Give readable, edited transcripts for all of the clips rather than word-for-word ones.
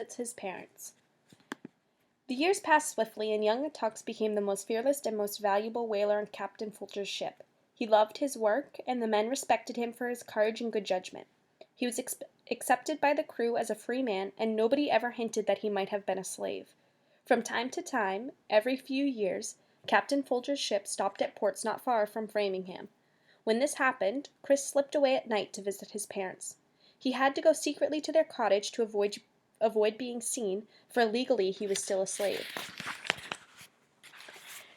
visits his parents. The years passed swiftly, and young Attucks became the most fearless and most valuable whaler on Captain Folger's ship. He loved his work, and the men respected him for his courage and good judgment. He was accepted by the crew as a free man, and nobody ever hinted that he might have been a slave. From time to time, every few years, Captain Folger's ship stopped at ports not far from Framingham. When this happened, Cris slipped away at night to visit his parents. He had to go secretly to their cottage to avoid being seen, for legally he was still a slave.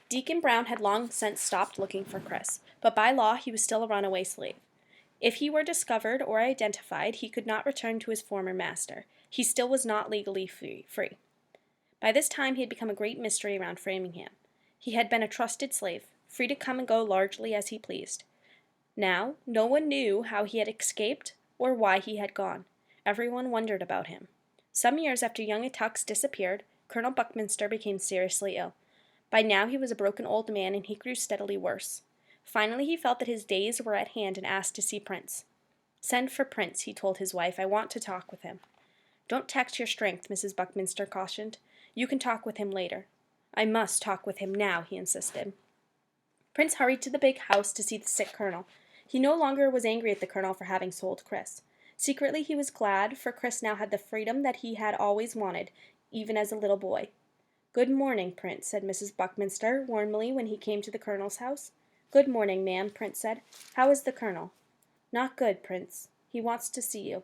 Deacon Brown had long since stopped looking for Cris, but by law he was still a runaway slave. If he were discovered or identified, he could not return to his former master. He still was not legally free. By this time he had become a great mystery around Framingham. He had been a trusted slave, free to come and go largely as he pleased. Now, no one knew how he had escaped or why he had gone. Everyone wondered about him. Some years after young Attucks disappeared, Colonel Buckminster became seriously ill. By now he was a broken old man, and he grew steadily worse. Finally he felt that his days were at hand and asked to see Prince. "Send for Prince," he told his wife. "I want to talk with him." "Don't tax your strength," Mrs. Buckminster cautioned. "You can talk with him later." "I must talk with him now," he insisted. Prince hurried to the big house to see the sick colonel. He no longer was angry at the colonel for having sold Cris. Secretly he was glad, for Cris now had the freedom that he had always wanted, even as a little boy. "Good morning, Prince," said Mrs. Buckminster warmly when he came to the colonel's house. "Good morning, ma'am," Prince said. "How is the colonel?" "Not good, Prince. He wants to see you."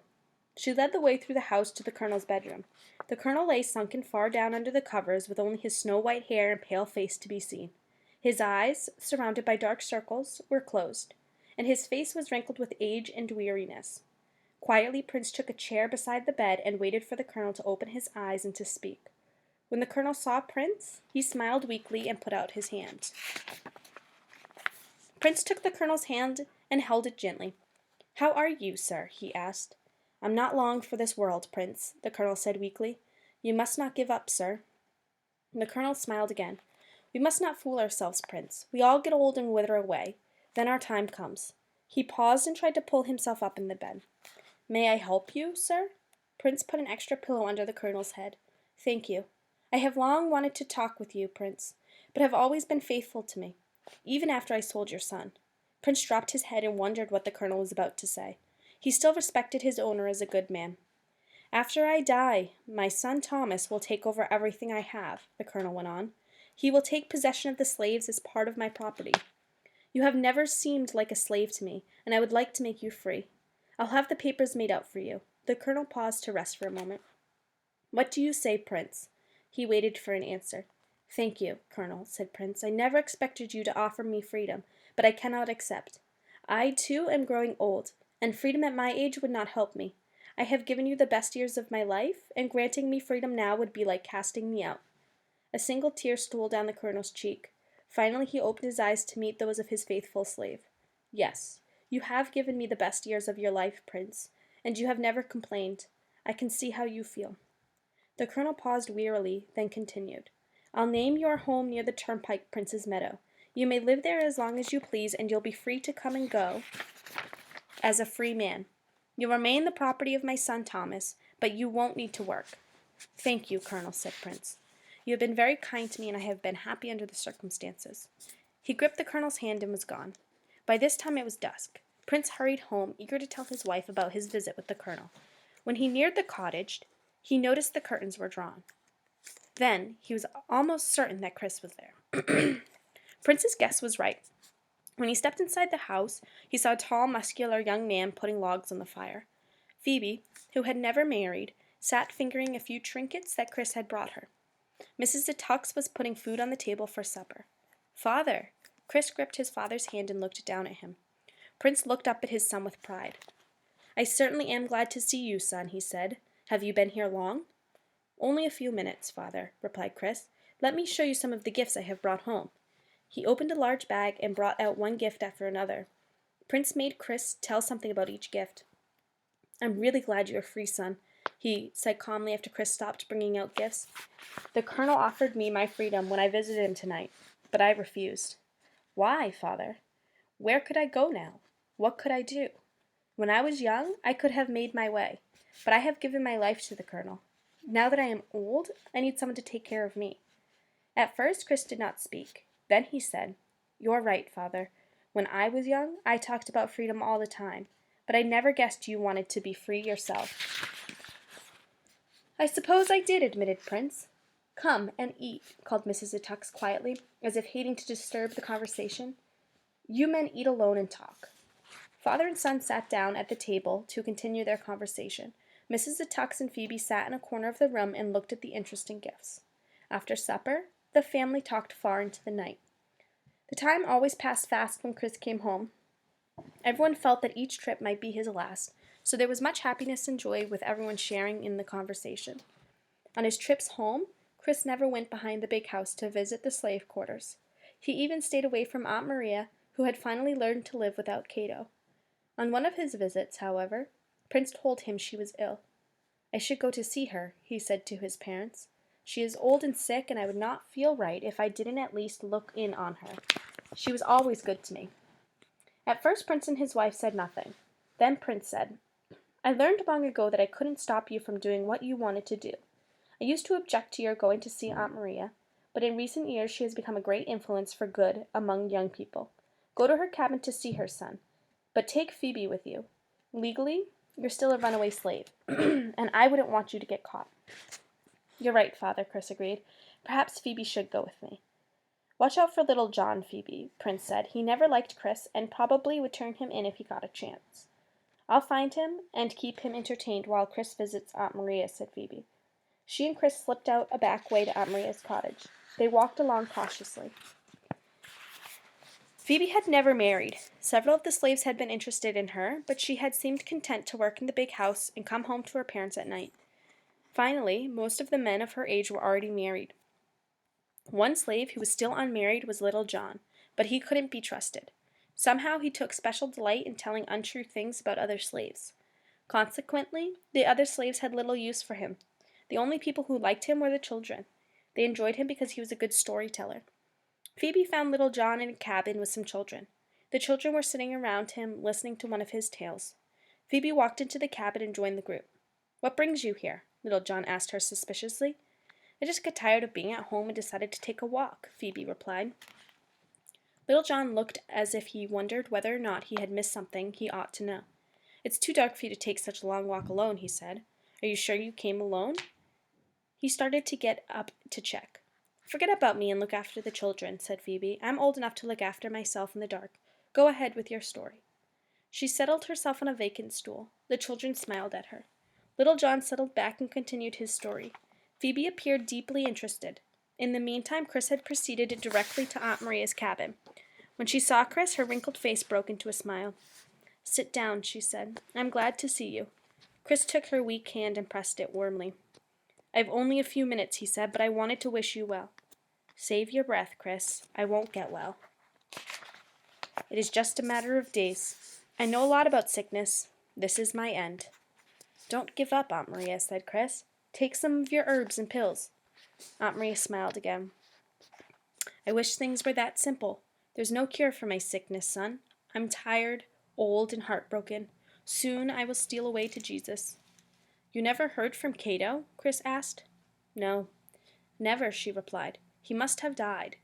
She led the way through the house to the colonel's bedroom. The colonel lay sunken far down under the covers, with only his snow-white hair and pale face to be seen. His eyes, surrounded by dark circles, were closed, and his face was wrinkled with age and weariness. Quietly, Prince took a chair beside the bed and waited for the colonel to open his eyes and to speak. When the colonel saw Prince, he smiled weakly and put out his hand. Prince took the colonel's hand and held it gently. "How are you, sir?" he asked. "I'm not long for this world, Prince," the colonel said weakly. "You must not give up, sir." The colonel smiled again. "We must not fool ourselves, Prince. We all get old and wither away. Then our time comes." He paused and tried to pull himself up in the bed. "May I help you, sir?" Prince put an extra pillow under the colonel's head. "Thank you. I have long wanted to talk with you, Prince, but have always been faithful to me, even after I sold your son." Prince dropped his head and wondered what the colonel was about to say. He still respected his owner as a good man. "After I die, my son Thomas will take over everything I have," the colonel went on. "He will take possession of the slaves as part of my property. You have never seemed like a slave to me, and I would like to make you free. I'll have the papers made out for you." The colonel paused to rest for a moment. "What do you say, Prince?" He waited for an answer. "Thank you, Colonel," said Prince. "I never expected you to offer me freedom, but I cannot accept. I, too, am growing old, and freedom at my age would not help me. I have given you the best years of my life, and granting me freedom now would be like casting me out." A single tear stole down the colonel's cheek. Finally he opened his eyes to meet those of his faithful slave. "Yes, you have given me the best years of your life, Prince, and you have never complained. I can see how you feel." The colonel paused wearily, then continued. "I'll name your home near the turnpike Prince's Meadow. You may live there as long as you please, and you'll be free to come and go as a free man. You'll remain the property of my son Thomas, but you won't need to work." "Thank you, Colonel," said Prince. "You have been very kind to me, and I have been happy under the circumstances." He gripped the colonel's hand and was gone. By this time it was dusk. Prince hurried home, eager to tell his wife about his visit with the colonel. When he neared the cottage, he noticed the curtains were drawn. Then he was almost certain that Cris was there. Prince's guess was right. When he stepped inside the house, he saw a tall, muscular young man putting logs on the fire. Phoebe, who had never married, sat fingering a few trinkets that Cris had brought her. Mrs. Attucks was putting food on the table for supper. "Father!" Cris gripped his father's hand and looked down at him. Prince looked up at his son with pride. "I certainly am glad to see you, son," he said. "Have you been here long?" "Only a few minutes, father," replied Cris. "Let me show you some of the gifts I have brought home." He opened a large bag and brought out one gift after another. Prince made Cris tell something about each gift. "I'm really glad you are free, son," he said calmly after Cris stopped bringing out gifts. "The colonel offered me my freedom when I visited him tonight, but I refused." "Why, father?" "Where could I go now? What could I do? When I was young, I could have made my way, but I have given my life to the colonel. Now that I am old, I need someone to take care of me." At first, Cris did not speak. Then he said, "You're right, Father. When I was young, I talked about freedom all the time, but I never guessed you wanted to be free yourself." "I suppose I did," admitted Prince. "Come and eat," called Mrs. Attucks quietly, as if hating to disturb the conversation. "You men eat alone and talk." Father and son sat down at the table to continue their conversation. Mrs. Attucks and Phoebe sat in a corner of the room and looked at the interesting gifts. After supper, the family talked far into the night. The time always passed fast when Cris came home. Everyone felt that each trip might be his last, so there was much happiness and joy with everyone sharing in the conversation. On his trips home, Cris never went behind the big house to visit the slave quarters. He even stayed away from Aunt Maria, who had finally learned to live without Cato. On one of his visits, however, Prince told him she was ill. "I should go to see her," he said to his parents. "She is old and sick, and I would not feel right if I didn't at least look in on her. She was always good to me." At first, Prince and his wife said nothing. Then Prince said, "I learned long ago that I couldn't stop you from doing what you wanted to do. I used to object to your going to see Aunt Maria, but in recent years she has become a great influence for good among young people. Go to her cabin to see her, son, but take Phoebe with you. Legally, you're still a runaway slave, and I wouldn't want you to get caught." "You're right, Father," Cris agreed. "Perhaps Phoebe should go with me." "Watch out for little John, Phoebe," Prince said. "He never liked Cris, and probably would turn him in if he got a chance." "I'll find him and keep him entertained while Cris visits Aunt Maria," said Phoebe. She and Cris slipped out a back way to Aunt Maria's cottage. They walked along cautiously. Phoebe had never married. Several of the slaves had been interested in her, but she had seemed content to work in the big house and come home to her parents at night. Finally, most of the men of her age were already married. One slave who was still unmarried was little John, but he couldn't be trusted. Somehow he took special delight in telling untrue things about other slaves. Consequently, the other slaves had little use for him. The only people who liked him were the children. They enjoyed him because he was a good storyteller. Phoebe found little John in a cabin with some children. The children were sitting around him, listening to one of his tales. Phoebe walked into the cabin and joined the group. "What brings you here?" little John asked her suspiciously. "I just got tired of being at home and decided to take a walk," Phoebe replied. Little John looked as if he wondered whether or not he had missed something he ought to know. "It's too dark for you to take such a long walk alone," he said. "Are you sure you came alone?" He started to get up to check. "Forget about me and look after the children," said Phoebe. "I'm old enough to look after myself in the dark. Go ahead with your story." She settled herself on a vacant stool. The children smiled at her. Little John settled back and continued his story. Phoebe appeared deeply interested. In the meantime, Cris had proceeded directly to Aunt Maria's cabin. When she saw Cris, her wrinkled face broke into a smile. "Sit down," she said. "I'm glad to see you." Cris took her weak hand and pressed it warmly. "I've only a few minutes," he said, "but I wanted to wish you well." "Save your breath, Cris. I won't get well. It is just a matter of days. I know a lot about sickness. This is my end." "Don't give up, Aunt Maria," said Cris. "Take some of your herbs and pills." Aunt Maria smiled again. "I wish things were that simple. There's no cure for my sickness, son. I'm tired, old, and heartbroken. Soon I will steal away to Jesus." "You never heard from Cato?" Cris asked. "No, never," she replied. "He must have died.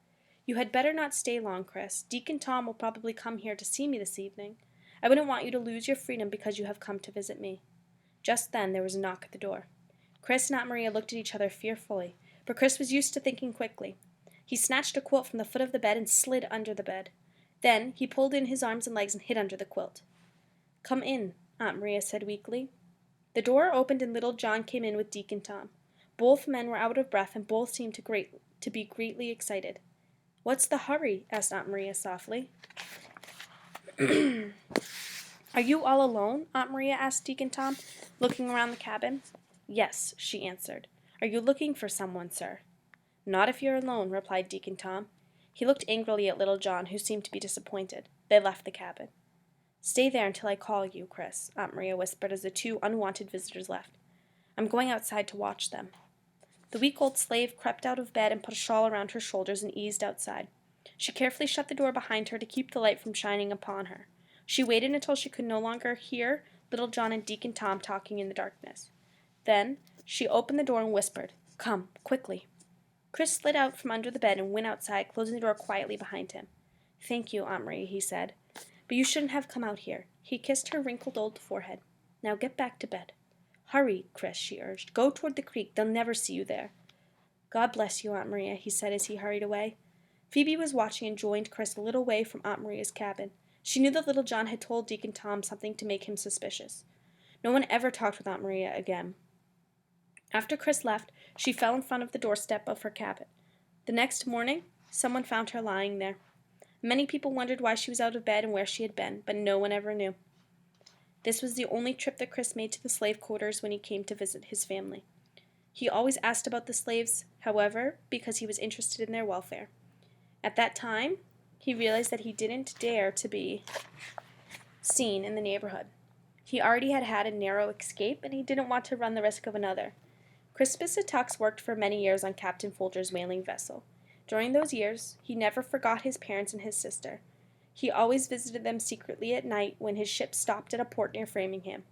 You had better not stay long, Cris. Deacon Tom will probably come here to see me this evening. I wouldn't want you to lose your freedom because you have come to visit me." Just then there was a knock at the door. Cris and Aunt Maria looked at each other fearfully, but Cris was used to thinking quickly. He snatched a quilt from the foot of the bed and slid under the bed. Then he pulled in his arms and legs and hid under the quilt. "Come in," Aunt Maria said weakly. The door opened and little John came in with Deacon Tom. Both men were out of breath and both seemed to be greatly excited. "What's the hurry?" asked Aunt Maria softly. "Are you all alone?" Aunt Maria asked Deacon Tom, looking around the cabin. "Yes," she answered. "Are you looking for someone, sir?" "Not if you're alone," replied Deacon Tom. He looked angrily at little John, who seemed to be disappointed. They left the cabin. "Stay there until I call you, Cris," Aunt Maria whispered as the two unwanted visitors left. "I'm going outside to watch them." The weak-old slave crept out of bed and put a shawl around her shoulders and eased outside. She carefully shut the door behind her to keep the light from shining upon her. She waited until she could no longer hear little John and Deacon Tom talking in the darkness. Then, She opened the door and whispered, "Come, quickly." Cris slid out from under the bed and went outside, closing the door quietly behind him. "Thank you, Aunt Marie," he said. "But you shouldn't have come out here." He kissed her wrinkled old forehead. "Now get back to bed." "Hurry, Cris," she urged. "Go toward the creek. They'll never see you there." "God bless you, Aunt Maria," he said as he hurried away. Phoebe was watching and joined Cris a little way from Aunt Maria's cabin. She knew that Little John had told Deacon Tom something to make him suspicious. No one ever talked with Aunt Maria again. After Cris left, she fell in front of the doorstep of her cabin. The next morning, someone found her lying there. Many people wondered why she was out of bed and where she had been, but no one ever knew. This was the only trip that Cris made to the slave quarters when he came to visit his family. He always asked about the slaves, however, because he was interested in their welfare. At that time, he realized that he didn't dare to be seen in the neighborhood. He already had had a narrow escape, and he didn't want to run the risk of another. Crispus Attucks worked for many years on Captain Folger's whaling vessel. During those years, he never forgot his parents and his sister. He always visited them secretly at night when his ship stopped at a port near Framingham.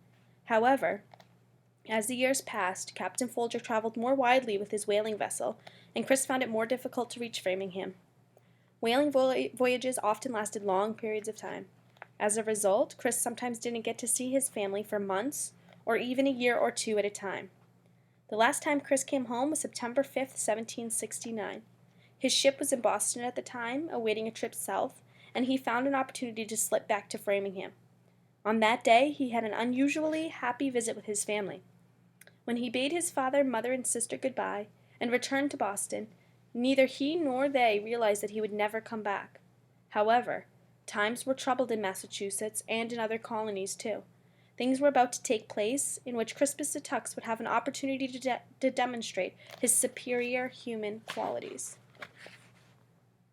However, as the years passed, Captain Folger traveled more widely with his whaling vessel, and Cris found it more difficult to reach Framingham. Whaling voyages often lasted long periods of time. As a result, Cris sometimes didn't get to see his family for months or even a year or two at a time. The last time Cris came home was September 5th, 1769. His ship was in Boston at the time, awaiting a trip south, and he found an opportunity to slip back to Framingham. On that day, he had an unusually happy visit with his family. When he bade his father, mother, and sister goodbye and returned to Boston, neither he nor they realized that he would never come back. However, times were troubled in Massachusetts and in other colonies too. Things were about to take place in which Crispus Attucks would have an opportunity to demonstrate his superior human qualities.